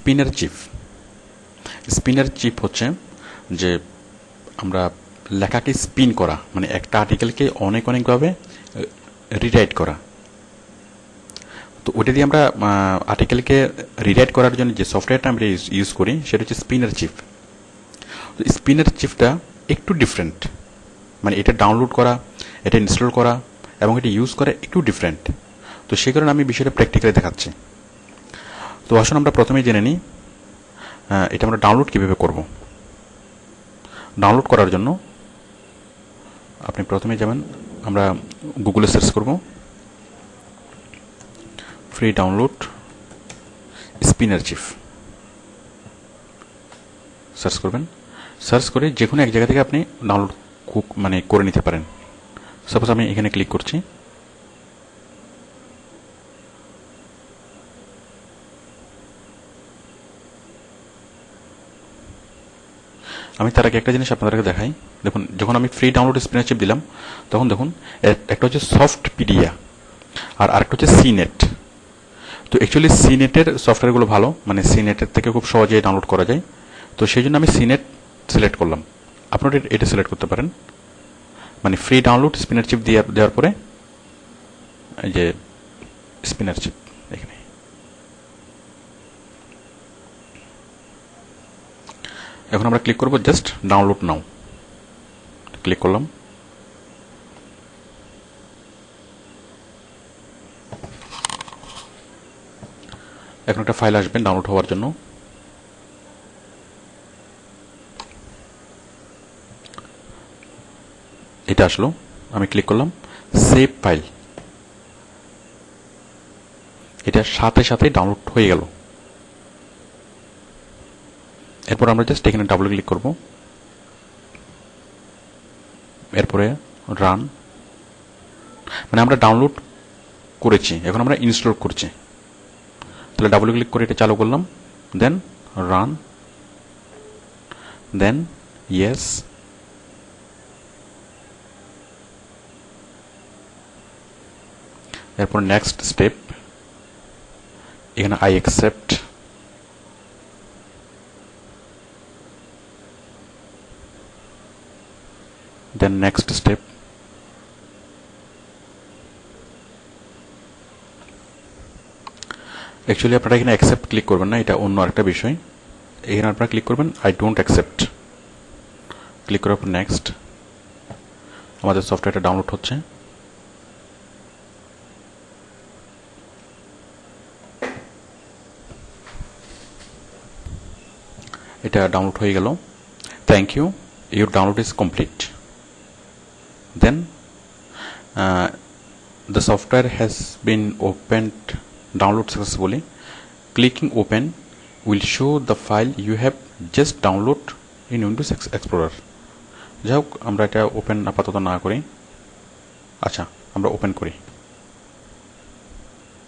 Spinner chip. Spinner chip হচ্ছে যে আমরা লেখাকে স্পিন করা, মানে একটা আর্টিকেলকে অনেকভাবে রিরাইট করা। তো ওটা দিয়ে আমরা আর্টিকেলকে রিরাইট করার জন্য যে সফটওয়্যারটা আমরা ইউজ করি সেটা হচ্ছে স্পিনার চিপ। তো স্পিনার চিপটা একটু ডিফারেন্ট, মানে এটা ডাউনলোড করা, এটা ইনস্টল করা এবং এটা ইউজ করা একটু ডিফারেন্ট। তো সেই কারণে আমি বিষয়টা প্র্যাকটিক্যালি দেখাচ্ছি। তো আসুন আমরা প্রথমেই জেনে নিই এটা আমরা ডাউনলোড কীভাবে করব। ডাউনলোড করার জন্য আপনি প্রথমে যাবেন, আমরা গুগলে সার্চ করব free download spinner chip. Search করবেন, সার্চ করে যে কোনো এক জায়গা থেকে আপনি ডাউনলোড করে নিতে পারেন। সাপোজ আমি এখানে ক্লিক করছি। আমি তার আগে একটা জিনিস আপনাদেরকে দেখাই। দেখুন, যখন আমি ফ্রি ডাউনলোড স্পিনার চিপ দিলাম তখন দেখুন একটা হচ্ছে সফট পিডিয়া আর আরেকটা হচ্ছে সিনেট। তো অ্যাকচুয়ালি সিনেটের সফটওয়্যারগুলো ভালো, মানে সিনেটের থেকে খুব সহজেই ডাউনলোড করা যায়। তো সেই জন্য আমি সিনেট সিলেক্ট করলাম। আপনারা এটা সিলেক্ট করতে পারেন, মানে ফ্রি ডাউনলোড স্পিনার চিপ দেওয়ার পরে এই যে স্পিনার চিপ এখানে। এখন আমরা ক্লিক করব জাস্ট ডাউনলোড নাও। ক্লিক করলাম। এখন একটা ফাইল আসবে ডাউনলোড হওয়ার জন্য। এটা আসলো, আমি ক্লিক করলাম সেভ ফাইল। এটা সাথে সাথে ডাউনলোড হয়ে গেল। এরপর আমরা জাস্ট এখানে ডাবল ক্লিক করব। এরপরে রান, মানে আমরা ডাউনলোড করেছি, এখন আমরা ইনস্টল করছি। তাহলে ডাবল ক্লিক করে এটা চালু করলাম, দেন রান, দেন ইয়েস, এরপর নেক্সট স্টেপ, এখানে I accept, then next step, actually আপনারা এখানে অ্যাকসেপ্ট ক্লিক করবেন না, এটা অন্য আরেকটা বিষয়। এখানে আপনারা ক্লিক করবেন আই ডোন্ট অ্যাকসেপ্ট। ক্লিক করার পর নেক্সট, আমাদের সফটওয়্যারটা ডাউনলোড হচ্ছে। এটা ডাউনলোড হয়ে গেল। Thank you, your download is complete. Then the software has been opened, download successfully. Clicking open will show the file you have just download in Windows Explorer. যাই হোক, আমরা এটা ওপেন আপাতত না করি। আচ্ছা, আমরা ওপেন করি।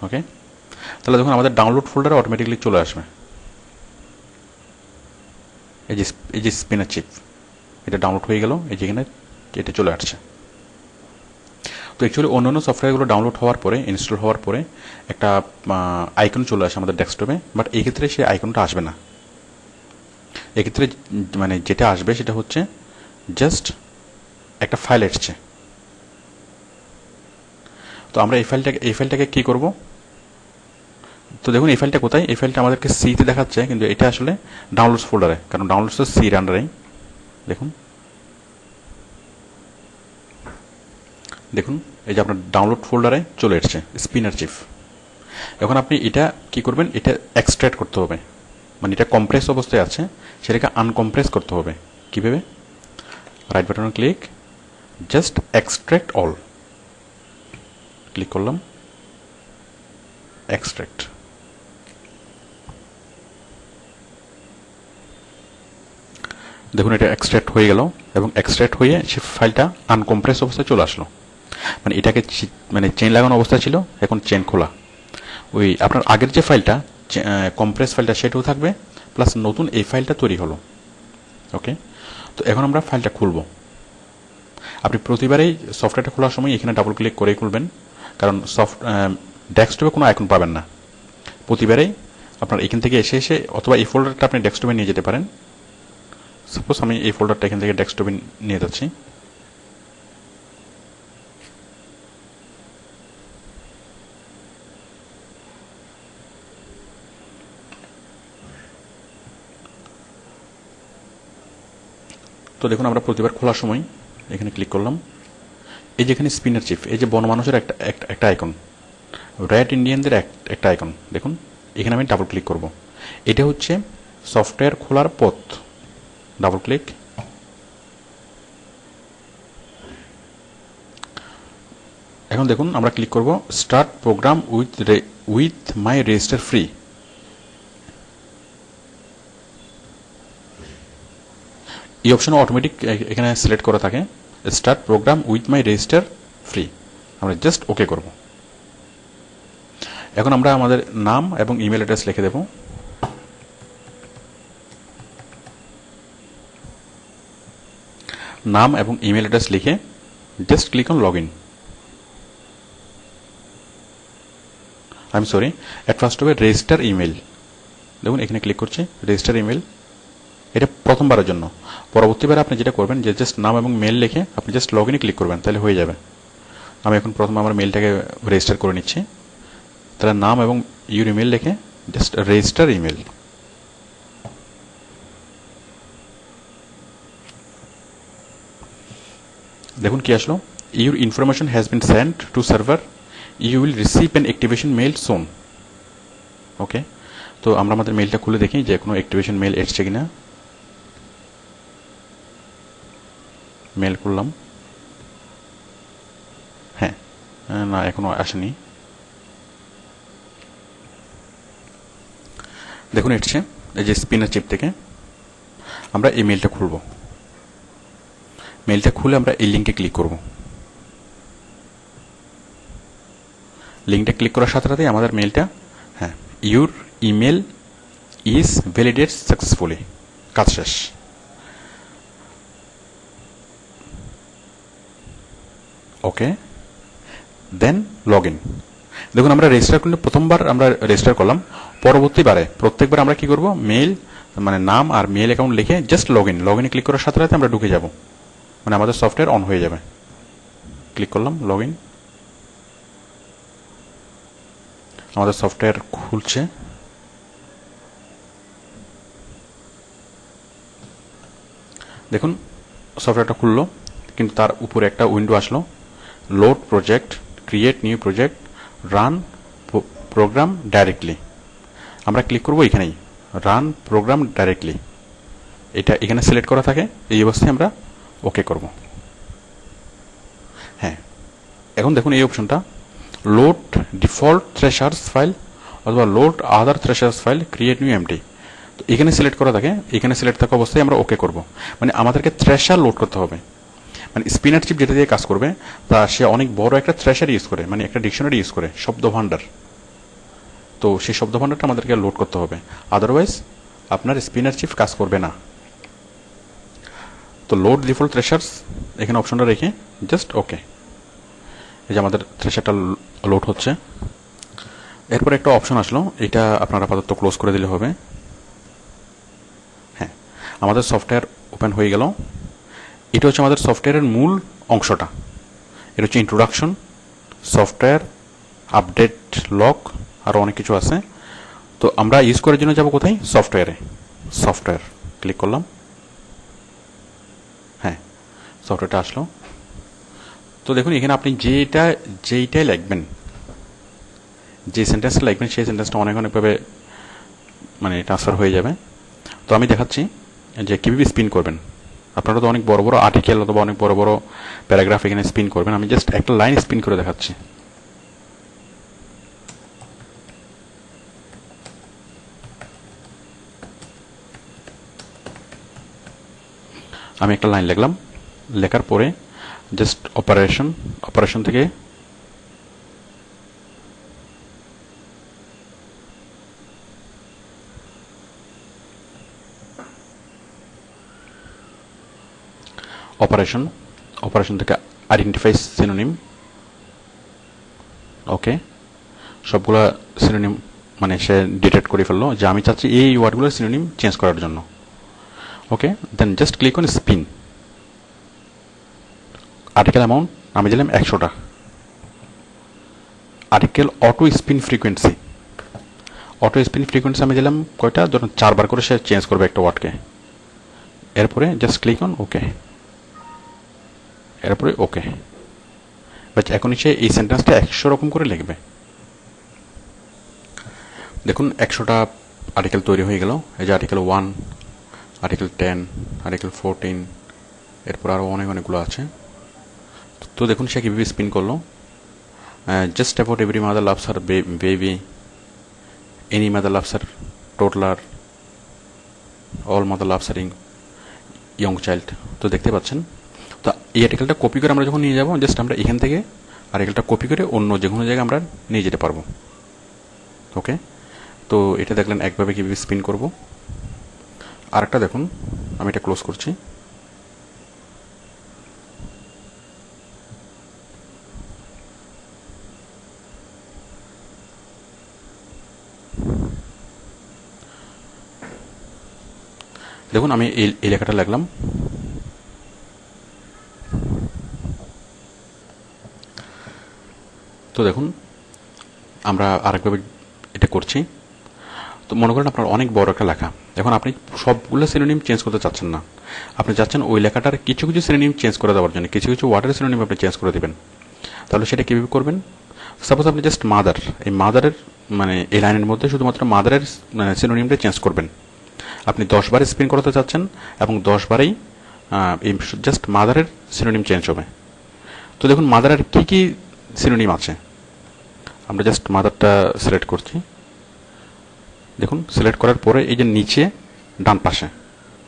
ওকে, তাহলে দেখুন আমাদের ডাউনলোড ফোল্ডারে অটোমেটিকলি চলে আসবে এই যে স্পিনার চিপ। এটা ডাউনলোড হয়ে গেল, এই যেখানে এটা চলে আসছে। তো অ্যাকচুয়ালি অন্যান্য সফটওয়্যারগুলো ডাউনলোড হওয়ার পরে, ইনস্টল হওয়ার পরে একটা আইকন চলে আসে আমাদের ডেস্কটপে, বাট এই ক্ষেত্রে সেই আইকনটা আসবে না। এক্ষেত্রে মানে যেটা আসবে সেটা হচ্ছে জাস্ট একটা ফাইল এসছে। তো আমরা এই ফাইলটাকে কী করব? তো দেখুন এই ফাইলটা কোথায়? এই ফাইলটা আমাদেরকে সিতে দেখাচ্ছে, কিন্তু এটা আসলে ডাউনলোডস ফোল্ডারে, কারণ ডাউনলোডস তো সির আন্ডারেই। দেখুন দেখুন এই যে আপনার ডাউনলোড ফোল্ডারে চলে এসছে স্পিনার চিপ। এখন আপনি এটা কি করবেন? এটা এক্সট্রাক্ট করতে হবে, মানে এটা কম্প্রেস অবস্থায় আছে, সেটাকে আনকম্প্রেস করতে হবে। কীভাবে? Right button click, just extract all. Click করলাম, এক্সট্রাক্ট। দেখুন এটা এক্সট্রাক্ট হয়ে গেল, এবং এক্সট্রাক্ট হয়ে সে ফাইলটা আনকম্প্রেস অবস্থায় চলে আসলো। মানে এটাকে চেন লাগানো অবস্থা ছিল, এখন চেন খোলা। ওই আপনার আগের যে ফাইলটা কম্প্রেস ফাইলটা সেটাও থাকবে, প্লাস নতুন এই ফাইলটা তৈরি হলো। ওকে, তো এখন আমরা ফাইলটা খুলব। আপনি প্রতিবারেই সফটওয়্যারটা খোলার সময় এখানে ডাবল ক্লিক করে খুলবেন, কারণ ডেস্কটপে কোনো আইকন পাবেন না। প্রতিবারেই আপনার এখান থেকে এসে এসে অথবা এই ফোল্ডারটা আপনি ডেস্কটপে নিয়ে যেতে পারেন। সাপোজ আমি এই ফোল্ডারটা এখান থেকে ডেস্কটপে নিয়ে যাচ্ছি। তো দেখুন আমরা প্রতিবার খোলার সময় এখানে ক্লিক করলাম, এই যেখানে স্পিনার চিফ, এই যে বনমানুষের একটা আইকন, রেড ইন্ডিয়ানদের একটা আইকন, দেখুন এখানে আমি ডাবল ক্লিক করব। এটা হচ্ছে সফটওয়্যার খোলার পথ। Double click. এখন দেখুন আমরা ক্লিক করব start program with my register free. এই অপশন অটোমেটিক এখানে সিলেক্ট করা থাকে, start program with my register free. আমরা জাস্ট ওকে করব। এখন আমরা আমাদের নাম এবং ইমেল অ্যাড্রেস লিখে দেব। নাম এবং ইমেল অ্যাড্রেস লিখে just click on log in. I am sorry, at first হবে রেজিস্টার ইমেল। দেখুন এখানে ক্লিক করছি, রেজিস্টার ইমেল। এটা প্রথমবারের জন্য। পরবর্তীবার আপনি যেটা করবেন যে জাস্ট নাম এবং মেল লিখে আপনি জাস্ট লগ ইনে ক্লিক করবেন, তাহলে হয়ে যাবে। আমি এখন প্রথমে আমার মেলটাকে রেজিস্টার করে নিচ্ছি। তাহলে নাম এবং ইউর ইমেল লিখে জাস্ট রেজিস্টার ইমেল। দেখুন কি আসলো, your information has been send to server, you will receive an activation mail soon. Okay, তো আমরা আমাদের মেলটা খুলে দেখি যে কোনো অ্যাক্টিভেশন মেল এসছে কিনা। মেল করলাম, হ্যাঁ, না এখনো আসেনি। দেখুন এসছে এই যে স্পিনার চিপ থেকে। আমরা এই মেলটা খুলব। মেলটা খুলে আমরা এই লিঙ্কে ক্লিক করব। লিঙ্কটা ক্লিক করার সাথে সাথেই আমাদের মেলটা, হ্যাঁ, your email is validate successfully, কাজ শেষ। ওকে, দেন লগ ইন। দেখুন আমরা রেজিস্টার করলে প্রথমবার আমরা রেজিস্টার করলাম, পরবর্তীবারে প্রত্যেকবার আমরা কি করব, মেল মানে নাম আর মেল অ্যাকাউন্ট লিখে জাস্ট লগ ইনে ক্লিক করার সাথে সাথে আমরা ঢুকে যাব, মানে আমাদের সফটওয়্যার অন হয়ে যাবে। ক্লিক করলাম লগ ইন, আমাদের সফটওয়্যার খুলছে। দেখুন সফটওয়্যারটা খুললো, কিন্তু তার উপরে একটা উইন্ডো আসলো, load project, create new project, run program directly. আমরা ক্লিক করব এখানেই, রান প্রোগ্রাম ডাইরেক্টলি। এটা এখানে সিলেক্ট করা থাকে, এই অবস্থায় আমরা ওকে করব। হ্যাঁ, এখন দেখুন এই অপশনটা, লোড ডিফল্ট থ্রেশার্স ফাইল অথবা লোড আদার থ্রেশার্স ফাইল, ক্রিয়েট নিউ এমটি। তো এখানে সিলেক্ট করা থাকে, এখানে সিলেক্ট থাকা অবস্থায় আমরা ওকে করব। মানে আমাদেরকে থ্রেশার লোড করতে হবে। মানে স্পিনার চিপ যেটা দিয়ে কাজ করবে তা সে অনেক বড় একটা থ্রেশার ইউজ করে, মানে একটা ডিকশনারি ইউজ করে, শব্দ ভাণ্ডার। তো সেই শব্দ ভাণ্ডারটা আমাদেরকে লোড করতে হবে, আদারওয়াইজ আপনার স্পিনার চিপ কাজ করবে না। তো লোড ডিফল্ট থ্রেশার্স এখানে অপশনটা রেখে জাস্ট ওকে। এই যে আমাদের থ্রেশারটা লোড হচ্ছে। এরপর একটা অপশন আসলো, এটা আপনারা আপাতত ক্লোজ করে দিলে হবে। হ্যাঁ, আমাদের সফটওয়্যার ওপেন হয়ে গেল। এটা হচ্ছে আমাদের সফটওয়্যারের মূল অংশটা। এটা হচ্ছে ইন্ট্রোডাকশন, সফটওয়্যার, আপডেট লক, আরও অনেক কিছু আছে। তো আমরা ইউজ করার জন্য যাব কোথায়, সফটওয়্যারে। সফটওয়্যার ক্লিক করলাম, হ্যাঁ সফটওয়্যারটা আসলো। তো দেখুন এখানে আপনি যেইটাই লিখবেন, যে সেন্টেন্সটা লিখবেন সেই সেন্টেন্সটা অনেকভাবে মানে ট্রান্সফার হয়ে যাবে। তো আমি দেখাচ্ছি যে কীভাবে স্পিন করবেন। আপনারা তো অনেক বড় বড় আর্টিকেল অথবা অনেক বড় বড় প্যারাগ্রাফ এখানে স্পিন করবেন, আমি জাস্ট একটা লাইন স্পিন করে দেখাচ্ছি। আমি একটা লাইন লিখলাম, লেখার পরে জাস্ট অপারেশন থেকে অপারেশন থেকে আইডেন্টিফাই সিনোনিম। ওকে, সবগুলা সিনোনিম মানে সে ডিটেক্ট করে ফেললো যে আমি চাচ্ছি এই ওয়ার্ডগুলোর সিনোনিম চেঞ্জ করার জন্য। Okay, then just click on spin. Article amount আমি দিলাম 100টা। আর্টিকেল অটো স্পিন ফ্রিকোয়েন্সি, আমি দিলাম কয়টা, ধরুন 4বার করে সে চেঞ্জ করবে একটা ওয়ার্ডকে। এরপরে জাস্ট ক্লিক অন ওকে, এরপরে ওকে। বাট এখন সে এই সেন্টেন্সটা 100 রকম করে লিখবে। দেখুন 100টা আর্টিকেল তৈরি হয়ে গেল। এই যে আর্টিকেল 1, আর্টিকেল 10, আর্টিকেল 14, এরপর আরও অনেকগুলো আছে। তো দেখুন সে কীভাবে স্পিন করলো। Just about every mother loves her baby, any mother loves her toddler, all mother loves her young child. তো দেখতে পাচ্ছেন। তো এই আর্টিকেলটা কপি করে আমরা যখন নিয়ে যাব, জাস্ট আমরা এখান থেকে আর্টিকেলটা কপি করে অন্য যে কোনো জায়গায় আমরা নিয়ে যেতে পারবো। ওকে, তো এটা দেখলেন একভাবে কীভাবে স্পিন করব। আরেকটা দেখুন, আমি এটা ক্লোজ করছি। দেখুন আমি এই লেখাটা লিখলাম। তো দেখুন আমরা আরেকভাবে এটা করছি। তো মনে করেন আপনার অনেক বড় একটা লেখা, এখন আপনি সবগুলো সিনোনিম চেঞ্জ করতে চাচ্ছেন না, আপনি চাচ্ছেন ওই লেখাটার কিছু কিছু সিনোনিম চেঞ্জ করে দেওয়ার জন্য, কিছু কিছু ওয়ার্ডের সিনোনিম আপনি চেঞ্জ করে দেবেন। তাহলে সেটা কীভাবে করবেন? সাপোজ আপনি জাস্ট মাদার, এই মাদারের মানে এই লাইনের মধ্যে শুধুমাত্র মাদারের সিনোনিমটা চেঞ্জ করবেন। আপনি 10বার স্পিন করাতে চাচ্ছেন এবং 10বারেই এই জাস্ট মাদারের সিনোনিম চেঞ্জ হবে। তো দেখুন মাদারের কী কী সিনোনিম আছে, আমরা জাস্ট মাদারটা সিলেক্ট করছি। দেখুন সিলেক্ট করার পরে এই যে নিচে ডান পাশে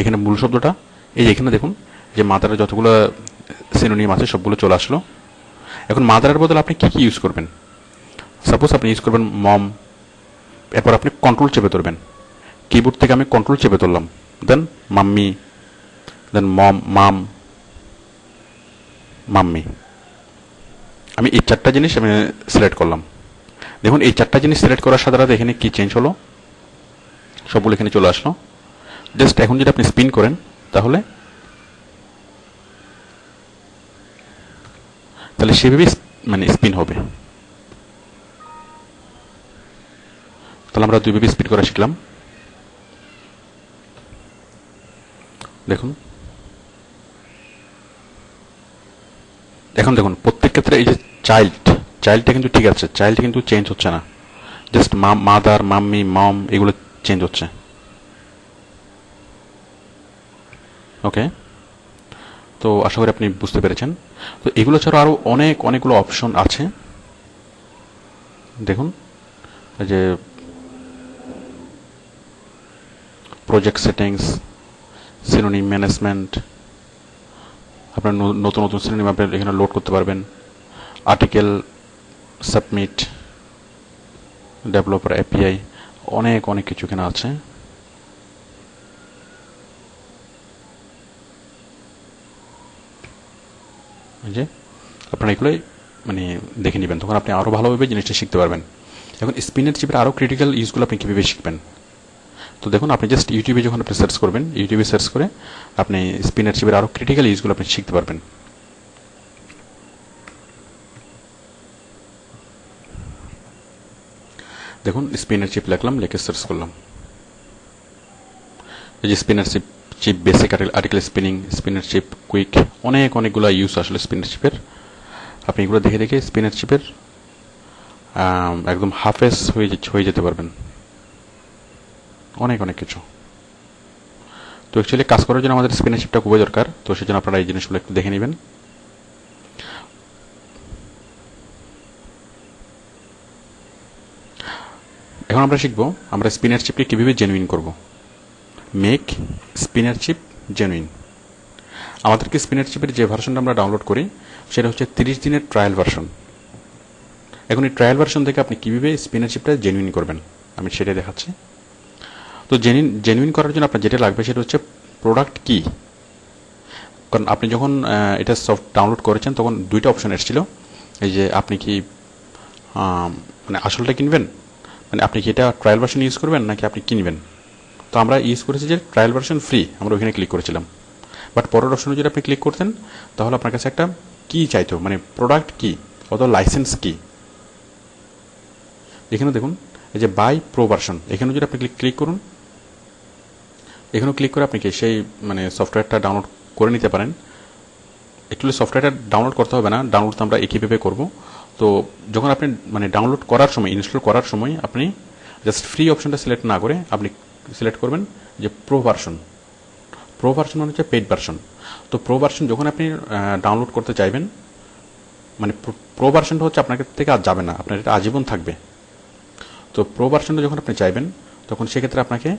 এখানে মূল শব্দটা, এই যে এখানে দেখুন যে মাদারের যতগুলো সিনোনিম আছে সবগুলো চলে আসলো। এখন মাদারের বদলে আপনি কী কী ইউজ করবেন? সাপোজ আপনি ইউজ করবেন মম, এরপর আপনি কন্ট্রোল চেপে ধরবেন। কিবোর্ড থেকে আমি কন্ট্রোল চেপে ধরলাম, দেন মাম্মি, দেন মাম, মাম্মি। আমি এই 4টা জিনিস আমি সিলেক্ট করলাম। দেখুন এই 4টা জিনিস সিলেক্ট করার সাথে সাথে এখানে কি চেঞ্জ হলো, সবগুলো এখানে চলে আসলো। জাস্ট এখন যদি আপনি স্পিন করেন তাহলে সেভাবেই মানে স্পিন হবে। তাহলে আমরা 2ভাবে স্পিন করা শিখলাম। দেখুন এখন দেখুন প্রত্যেক ক্ষেত্রে এই যে চাইল্ডটা কিন্তু ঠিক আছে, চাইল্ড কিন্তু চেঞ্জ হচ্ছে না, জাস্ট মাদার, মাম্মি, মম এগুলো চেঞ্জ হচ্ছে। ওকে, তো আশা করি আপনি বুঝতে পেরেছেন। তো এগুলো ছাড়া আরও অনেকগুলো অপশন আছে। দেখুন যে প্রজেক্ট সেটিংস, সিনোনিম ম্যানেজমেন্ট, আপনার নতুন নতুন সিনোনিম আপনি এখানে লোড করতে পারবেন। আর্টিকেল সাবমিট, ডেভেলপার এপিআই, অনেক কিছু এখানে আছে। যে আপনারা এগুলোই মানে দেখে নেবেন, তখন আপনি আরও ভালোভাবে জিনিসটা শিখতে পারবেন। এখন স্পিনের চিপের আরও ক্রিটিক্যাল ইউজগুলো আপনি কীভাবে শিখবেন? তো দেখুন আপনি জাস্ট ইউটিউবে যখন আপনি সার্চ করবেন, ইউটিউবে সার্চ করে আপনি স্পিনের চিপের আরও ক্রিটিক্যাল ইউজগুলো আপনি শিখতে পারবেন। দেখুন স্পিনের চিপ লিখলাম, লিখে সার্চ করলাম। এই যে spinner chip basic article spinning, spinner chip quick, অনেকগুলো ইউজ আসলে স্পিনার চিপের। আপনি এগুলো দেখে দেখে স্পিনার চিপের একদম হাফেজ হয়ে যেতে পারবেন। অনেক কিছু। তো অ্যাকচুয়ালি কাজ করার জন্য আমাদের স্পিনার চিপটা খুবই দরকার, তো সেজন্য আপনারা এই জিনিসগুলো একটু দেখে নেবেন। এখন আমরা শিখবো আমরা স্পিনার চিপকে কীভাবে জেনুইন করব। Make spinner chip genuine. আমাদেরকে স্পিনার চিপের যে ভার্সনটা আমরা ডাউনলোড করি সেটা হচ্ছে 30 দিনের ট্রায়াল ভার্সন। এখন এই ট্রায়াল ভার্সন থেকে আপনি কীভাবে স্পিনার চিপটা জেনুইন করবেন আমি সেটাই দেখাচ্ছি। তো জেনুইন করার জন্য আপনার যেটা লাগবে সেটা হচ্ছে প্রোডাক্ট কি। কারণ আপনি যখন এটা সফট ডাউনলোড করেছেন তখন 2টা অপশন এসেছিল, এই যে আপনি কি মানে আসলটা কিনবেন মানে আপনি কি এটা ট্রায়াল ভার্সন ইউজ করবেন নাকি আপনি কিনবেন। তো আমরা ইউজ করেছি যে ট্রায়াল ভার্সন ফ্রি, আমরা ওইখানে ক্লিক করেছিলাম। বাট পরের অপশনে যদি আপনি ক্লিক করতেন তাহলে আপনার কাছে একটা কি চাইতো, মানে প্রোডাক্ট কি অথবা লাইসেন্স কি। এখানে দেখুন এই যে বাই প্রো ভার্সন, এখানে যদি আপনি ক্লিক করুন, এখানেও ক্লিক করে আপনি কি সেই মানে সফটওয়্যারটা ডাউনলোড করে নিতে পারেন। অ্যাকচুয়ালি সফটওয়্যারটা ডাউনলোড করতে হবে না, ডাউনলোড তো আমরা একইভাবে করব। তো যখন আপনি মানে ডাউনলোড করার সময়, ইনস্টল করার সময় আপনি জাস্ট ফ্রি অপশনটা সিলেক্ট না করে আপনি সিলেক্ট করবেন যে প্রো ভার্সন। প্রো ভার্সন মানে হচ্ছে পেইড ভার্সন। তো প্রো ভার্সন যখন আপনি ডাউনলোড করতে চাইবেন, মানে প্রো ভার্সনটা হচ্ছে আপনার থেকে আর যাবে না, আপনার এটা আজীবন থাকবে। তো প্রো ভার্সনটা যখন আপনি চাইবেন তখন সেক্ষেত্রে আপনাকে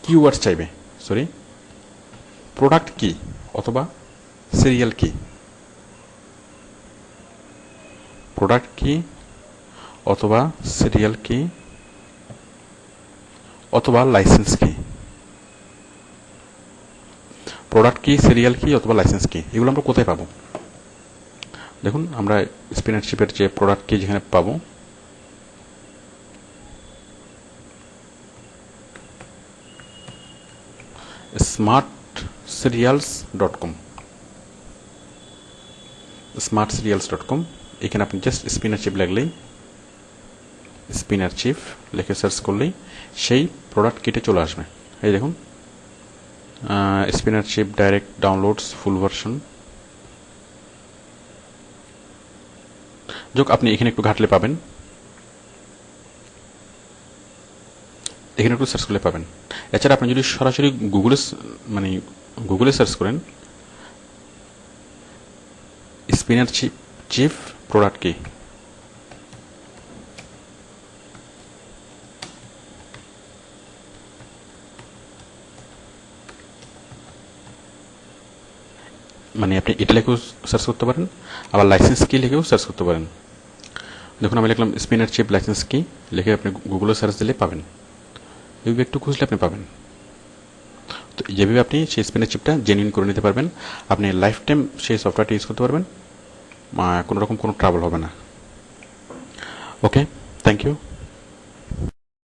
কিওয়ার্ডস চাইবে, সরি প্রোডাক্ট কি অথবা সিরিয়াল কি, প্রোডাক্ট কি অথবা সিরিয়াল কি অথবা লাইসেন্স কি, প্রোডাক্ট কি, সিরিয়াল কি অথবা লাইসেন্স কি, এগুলো আমরা কোথায় পাবো। দেখুন আমরা স্পিনারশিপের যে প্রোডাক্ট কি যেখানে পাবো, smartserials.com, smartserials.com, এখানে আপনি জাস্ট স্পিনারশিপ লিখলেই, স্পিনারশিপ লিখে সার্চ করলেই সেই প্রোডাক্ট কিটে চলে আসবে। এই দেখুন স্পিনারশিপ ডাইরেক্ট ডাউনলোডস ফুল ভার্সন। যোগ আপনি এখানে একটু ঘাটলে পাবেন, এখানে একটু সার্চ করলে পাবেন। এছাড়া আপনি যদি সরাসরি গুগলে সার্চ করেন স্পিনারশিপ চিফ প্রোডাক্ট কি, মানে আপনি এটা লিখেও সার্চ করতে পারেন, আবার লাইসেন্স কি লিখেও সার্চ করতে পারেন। দেখুন আমি লিখলাম স্পিনারশিপ লাইসেন্স কি, লিখে আপনি গুগলে সার্চ দিলে পাবেন, এইভাবে একটু খুঁজলে আপনি পাবেন। তো যেভাবে আপনি সেই স্পিনারশিপটা জেনুইন করে নিতে পারবেন, আপনি লাইফ টাইম সেই সফটওয়্যারটা ইউজ করতে পারবেন, কোনো রকম কোনো ট্রাবল হবে না। ওকে, থ্যাংক ইউ।